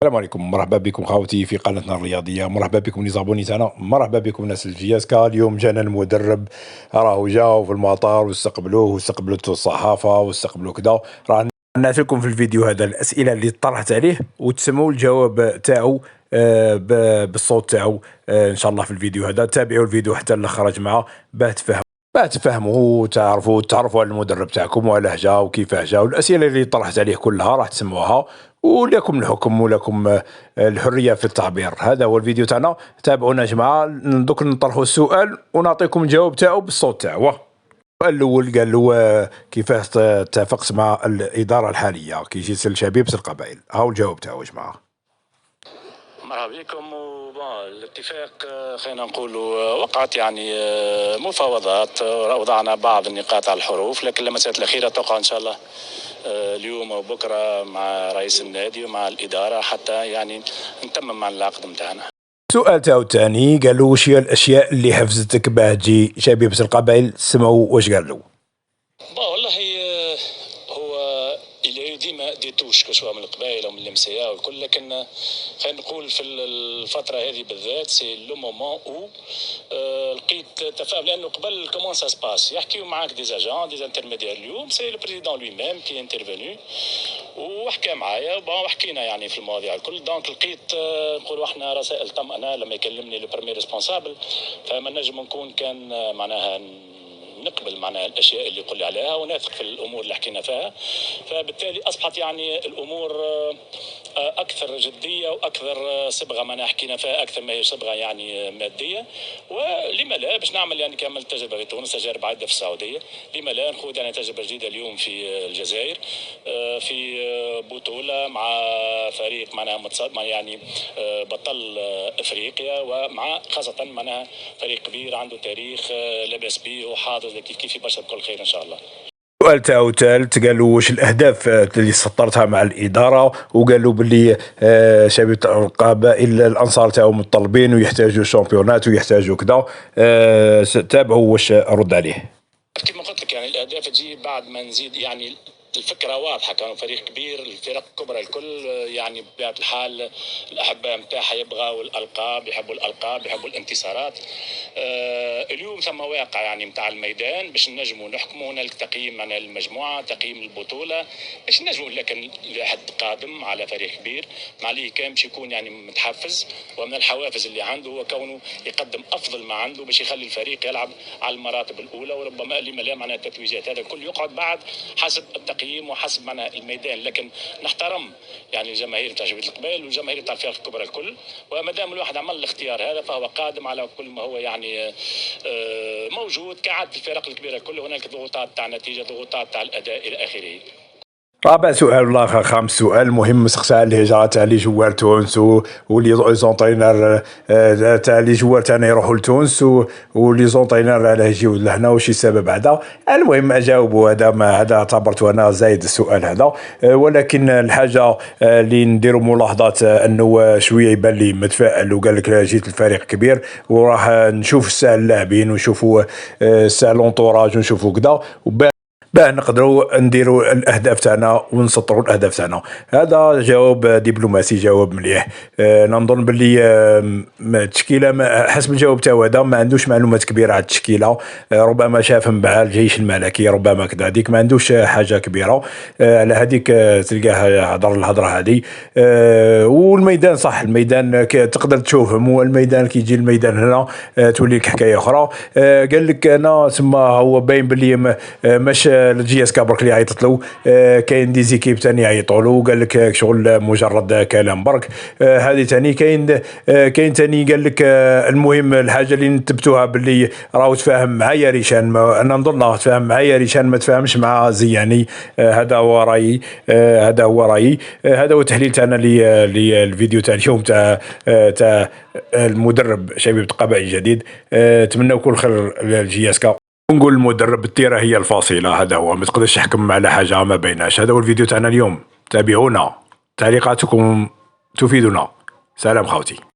السلام عليكم، مرحبا بكم خاوتي في قناتنا الرياضيه. مرحبا بكم لي زابوني تاعنا، مرحبا بكم ناس الجياسكا. اليوم جانا المدرب، راهو جاو في المطار واستقبلوه واستقبلته الصحافه واستقبلوا كذا. راه نعطي لكم في الفيديو هذا الاسئله اللي طرحت عليه وتسمعوا الجواب تاعو بالصوت تاعو ان شاء الله في الفيديو هذا. تابعوا الفيديو حتى الاخر يا جماعه باه تفهموا وتعرفوا على المدرب تاعكم وعلاه جا وكيفاه جا، والاسئله اللي طرحت عليه كلها راح تسمعوها ولكم الحكم ولكم الحريه في التعبير. هذا هو الفيديو تاعنا، تابعونا يا جماعه. دوك نطرحوا السؤال ونعطيكم الجواب تاعو بالصوت تاعو. السؤال الاول قال له كيفاه اتفقت مع الاداره الحاليه كي جيت لشبيبه القبائل. هاو الجواب تاعو يا جماعه. مرحبا بكم. الاتفاق خلينا نقولوا وقعت يعني مفاوضات، وضعنا بعض النقاط على الحروف، لكن المسألة الأخيرة توقع إن شاء الله اليوم وبكرة مع رئيس النادي ومع الإدارة حتى يعني نتمم مع العقد متاعنا. السؤال تاعو الثاني قال له واش هي الاشياء اللي حفزتك باه تجي شبيبه القبائل؟ سمعوا واش قال له. والله هو اللي ديما دي توش كسوا من القبائل او من الامسيه والكل، لكن خلينا نقول في الفتره هذه بالذات سي لو مومون او لقيت تفاهم، لانه قبل كومون سا سباس يحكيو معاك دي زاجون دي انترميديير. اليوم سي لو بريزيدون لوي ميم كي انترفيني وحكى معايا وحكينا يعني في المواضيع الكل. دونك لقيت نقولوا احنا رسائل طمأنه لما يكلمني لو بريمير ريسبونسابل، فما نجم نكون كان معناها نقبل معناها الاشياء اللي يقول لي عليها ونثق في الامور اللي حكينا فيها. فبالتالي اصبحت يعني الامور اكثر جديه واكثر صبغه معناها حكينا فيها اكثر ما هي صبغه يعني ماديه. ولما لا باش نعمل يعني كامل تجربه في تونس، تجارب عده في السعوديه، لما لا نخوض يعني تجربه جديده اليوم في الجزائر في بطوله مع فريق معناها يعني بطل افريقيا، ومع خاصه معناها فريق كبير عنده تاريخ لاباس به وحاضر كيف يبشر بكل خير ان شاء الله. السؤال تاعو الثالث قال له واش الاهداف اللي سطرتها مع الاداره، وقال له باللي شبيبه القبائل الانصار تاعو متطلبين ويحتاجوا شامبيونات ويحتاجوا كذا. تابعوا واش رد عليه. كما قلت لك يعني الاهداف تجي بعد ما نزيد يعني الفكره واضحه. كانوا فريق كبير، الفرق الكبرى الكل يعني بطبيعه الحال الاحباء نتاعها يبغوا الالقاب، يحبوا الالقاب، يحبوا الانتصارات. اليوم ثم واقع يعني نتاع الميدان باش نجموا نحكموا هنالك تقييم معناها المجموعه، تقييم البطوله باش نجموا، لكن لحد قادم على فريق كبير عليه كان باش يكون يعني متحفز، ومن الحوافز اللي عنده هو كونه يقدم افضل ما عنده باش يخلي الفريق يلعب على المراتب الاولى، وربما لما لا معناها التتويجات هذا الكل يقعد بعد حسب التقييم وحسب معناها الميدان. لكن نحترم يعني الجماهير نتاع شبيبه القبائل والجماهير نتاع الفرق الكبرى الكل، وما دام الواحد عمل الاختيار هذا فهو قادم على كل ما هو يعني موجود كعادة الفرق الكبيره الكل. هناك ضغوطات تاع النتيجه، ضغوطات تاع الاداء الى اخره. رابع سؤال والله خامس سؤال مهم، سقسى على الهجره تاع لي جوار تونس ولي زونطرينور تاع لي جوار تاعنا يروحوا لتونس ولي زونطرينور علاه يجيو لهنا واش السبب هذا. المهم اجاوبوا هذا اعتبرته انا زايد السؤال هذا، ولكن الحاجه اللي نديروا ملاحظات انه شويه يبان لي متفائل، وقال لك جيت الفريق كبير وراح نشوف الساعه اللاعبين ونشوفوا الساعه لونطوراج ونشوفوا كذا باه نقدروا نديروا الاهداف تاعنا ونسطروا الاهداف تاعنا. هذا جواب دبلوماسي، جواب مليح. نظن باللي التشكيله حسب الجواب تاعو هذا ما عندوش معلومات كبيره على التشكيله، ربما شاف مع الجيش الملكي، ربما كذا هذيك ما عندوش حاجه كبيره على هذيك تلقاه هضر الهضره هذه. والميدان صح، الميدان تقدر تشوفهم، والميدان كي يجي الميدان هنا تولي لك حكايه اخرى. قال لك انا ثم هو باين باللي مش الجياسكا برك اللي عيطت له، كاين دي زيكيب ثاني عيطوا له وقال لك شغل مجرد كلام برك. هذه ثاني كاين ثاني قال لك المهم الحاجه اللي نثبتوها باللي راهو تفاهم معايا ريشان، انا نظن تفاهم معايا ريشان ما تفاهمش مع زياني. هذا هو رايي، هذا هو التحليل تاعنا للفيديو تاع اليوم تاع المدرب شبيبه القبائل الجديد. نتمنى كل خير للجياسكا. نقول المدرب التيرة هي الفاصلة، هذا هو، ما تقدرش تحكم على حاجة ما بيناش. هذا هو الفيديو تاعنا اليوم، تابعونا، تعليقاتكم تفيدنا. سلام خاوتي.